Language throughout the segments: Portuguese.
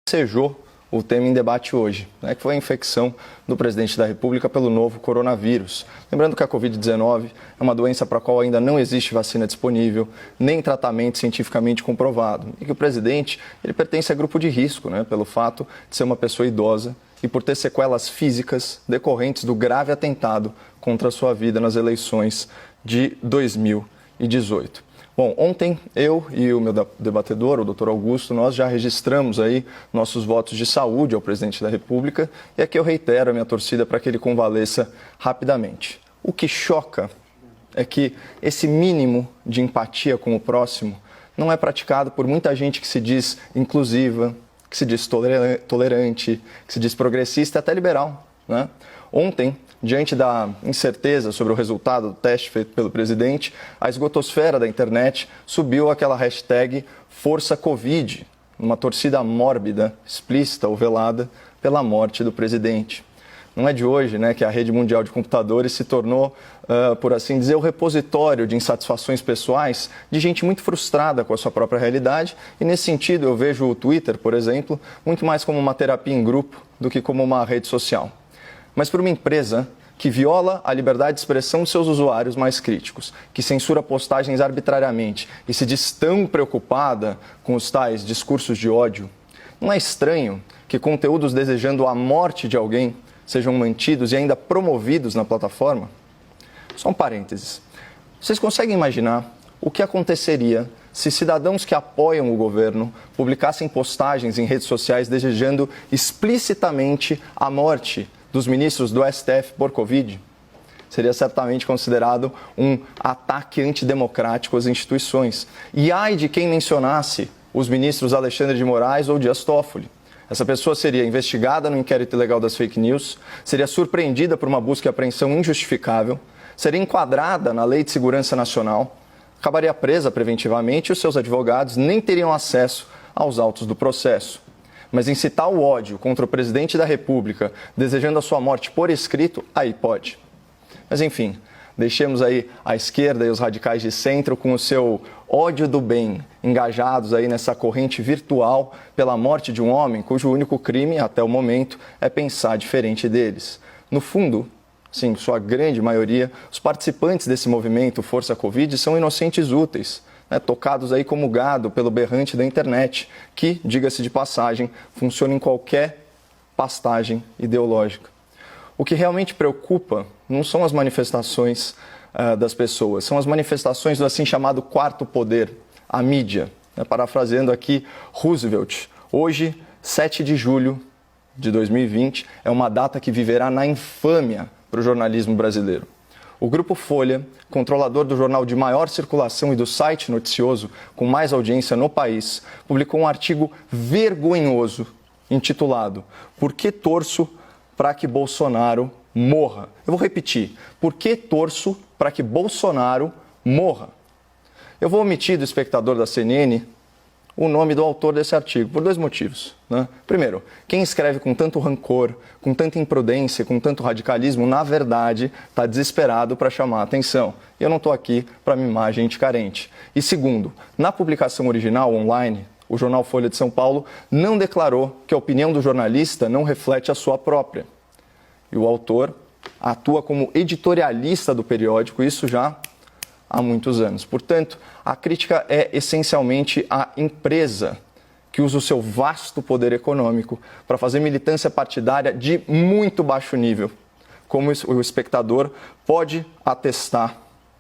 ensejou o tema em debate hoje, né, que foi a infecção do presidente da República pelo novo coronavírus. Lembrando que a Covid-19 é uma doença para a qual ainda não existe vacina disponível, nem tratamento cientificamente comprovado. E que o presidente ele pertence a grupo de risco, né, pelo fato de ser uma pessoa idosa e por ter sequelas físicas decorrentes do grave atentado contra a sua vida nas eleições de 2018. Bom, ontem eu e o meu debatedor, o Dr. Augusto, nós já registramos aí nossos votos de saúde ao presidente da República e aqui eu reitero a minha torcida para que ele convalesça rapidamente. O que choca é que esse mínimo de empatia com o próximo não é praticado por muita gente que se diz inclusiva, que se diz tolerante, que se diz progressista e até liberal, né? Ontem, diante da incerteza sobre o resultado do teste feito pelo presidente, a esgotosfera da internet subiu aquela hashtag #ForçaCovid, uma torcida mórbida, explícita ou velada pela morte do presidente. Não é de hoje, né, que a rede mundial de computadores se tornou, por assim dizer, o repositório de insatisfações pessoais de gente muito frustrada com a sua própria realidade. E nesse sentido eu vejo o Twitter, por exemplo, muito mais como uma terapia em grupo do que como uma rede social. Mas para uma empresa que viola a liberdade de expressão de seus usuários mais críticos, que censura postagens arbitrariamente e se diz tão preocupada com os tais discursos de ódio, não é estranho que conteúdos desejando a morte de alguém sejam mantidos e ainda promovidos na plataforma? Só um parênteses. Vocês conseguem imaginar o que aconteceria se cidadãos que apoiam o governo publicassem postagens em redes sociais desejando explicitamente a morte dos ministros do STF por Covid? Seria certamente considerado um ataque antidemocrático às instituições. E ai de quem mencionasse os ministros Alexandre de Moraes ou Dias Toffoli. Essa pessoa seria investigada no inquérito ilegal das fake news, seria surpreendida por uma busca e apreensão injustificável, seria enquadrada na Lei de Segurança Nacional, acabaria presa preventivamente e os seus advogados nem teriam acesso aos autos do processo. Mas incitar o ódio contra o presidente da República, desejando a sua morte por escrito, aí pode. Mas enfim, deixemos aí a esquerda e os radicais de centro com o seu ódio do bem, engajados aí nessa corrente virtual pela morte de um homem cujo único crime, até o momento, é pensar diferente deles. No fundo, sim, sua grande maioria, os participantes desse movimento Força Covid são inocentes úteis, né, tocados aí como gado pelo berrante da internet, que, diga-se de passagem, funciona em qualquer pastagem ideológica. O que realmente preocupa não são as manifestações das pessoas, são as manifestações do assim chamado quarto poder, a mídia. Né, parafraseando aqui Roosevelt, hoje, 7 de julho de 2020, é uma data que viverá na infâmia para o jornalismo brasileiro. O Grupo Folha, controlador do jornal de maior circulação e do site noticioso com mais audiência no país, publicou um artigo vergonhoso intitulado "Por que torço para que Bolsonaro morra?". Eu vou repetir: por que torço para que Bolsonaro morra? Eu vou omitir do espectador da CNN o nome do autor desse artigo, por 2 motivos. Né? Primeiro, quem escreve com tanto rancor, com tanta imprudência, com tanto radicalismo, na verdade, está desesperado para chamar a atenção. E eu não estou aqui para mimar gente carente. E segundo, na publicação original, online, o jornal Folha de São Paulo não declarou que a opinião do jornalista não reflete a sua própria. E o autor atua como editorialista do periódico, isso já há muitos anos. Portanto, a crítica é essencialmente à empresa que usa o seu vasto poder econômico para fazer militância partidária de muito baixo nível, como o espectador pode atestar,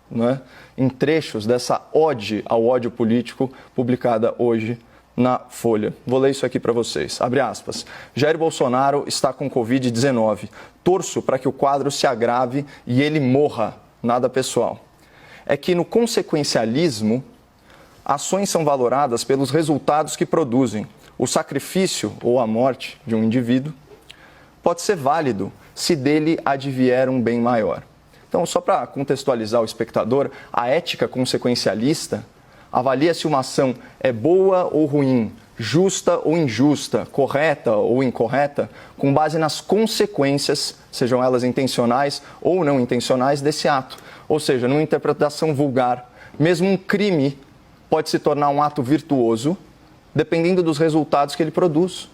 né, em trechos dessa ode ao ódio político publicada hoje na Folha. Vou ler isso aqui para vocês. Abre aspas. Jair Bolsonaro está com Covid-19. Torço para que o quadro se agrave e ele morra. Nada pessoal. É que no consequencialismo, ações são valoradas pelos resultados que produzem. O sacrifício ou a morte de um indivíduo pode ser válido se dele advier um bem maior. Então, só para contextualizar o espectador, a ética consequencialista avalia se uma ação é boa ou ruim, justa ou injusta, correta ou incorreta, com base nas consequências, sejam elas intencionais ou não intencionais, desse ato. Ou seja, numa interpretação vulgar, mesmo um crime pode se tornar um ato virtuoso, dependendo dos resultados que ele produz.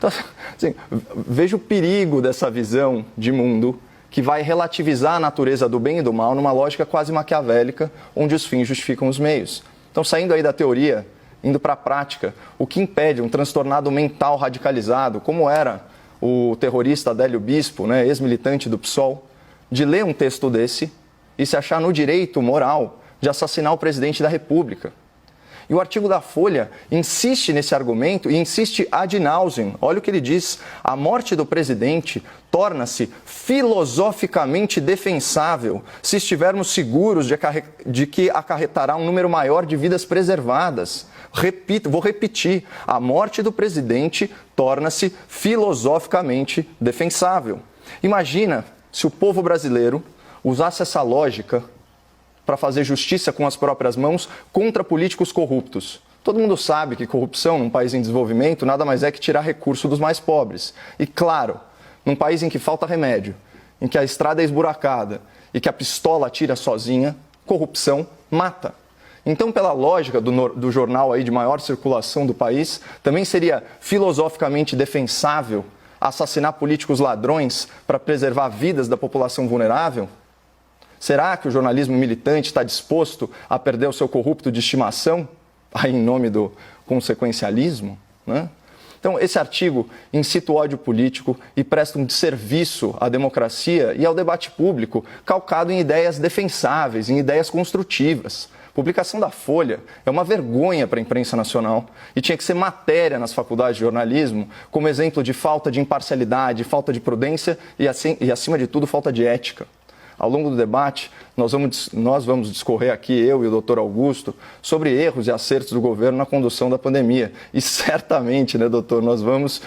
Então, assim, vejo o perigo dessa visão de mundo que vai relativizar a natureza do bem e do mal numa lógica quase maquiavélica, onde os fins justificam os meios. Então, saindo aí da teoria, indo para a prática, o que impede um transtornado mental radicalizado, como era o terrorista Adélio Bispo, né, ex-militante do PSOL, de ler um texto desse e se achar no direito moral de assassinar o presidente da República? E o artigo da Folha insiste nesse argumento e insiste ad nauseam. Olha o que ele diz: a morte do presidente torna-se filosoficamente defensável se estivermos seguros de que acarretará um número maior de vidas preservadas. Repito, vou repetir: a morte do presidente torna-se filosoficamente defensável. Imagina se o povo brasileiro usasse essa lógica para fazer justiça com as próprias mãos contra políticos corruptos. Todo mundo sabe que corrupção num país em desenvolvimento nada mais é que tirar recurso dos mais pobres. E claro, num país em que falta remédio, em que a estrada é esburacada e que a pistola atira sozinha, corrupção mata. Então, pela lógica do jornal aí de maior circulação do país, também seria filosoficamente defensável assassinar políticos ladrões para preservar vidas da população vulnerável? Será que o jornalismo militante está disposto a perder o seu corrupto de estimação, aí em nome do consequencialismo, né? Então, esse artigo incita o ódio político e presta um desserviço à democracia e ao debate público, calcado em ideias defensáveis, em ideias construtivas. A publicação da Folha é uma vergonha para a imprensa nacional e tinha que ser matéria nas faculdades de jornalismo como exemplo de falta de imparcialidade, falta de prudência e acima de tudo, falta de ética. Ao longo do debate, nós vamos discorrer aqui, eu e o Dr. Augusto, sobre erros e acertos do governo na condução da pandemia. E certamente, né, doutor, nós vamos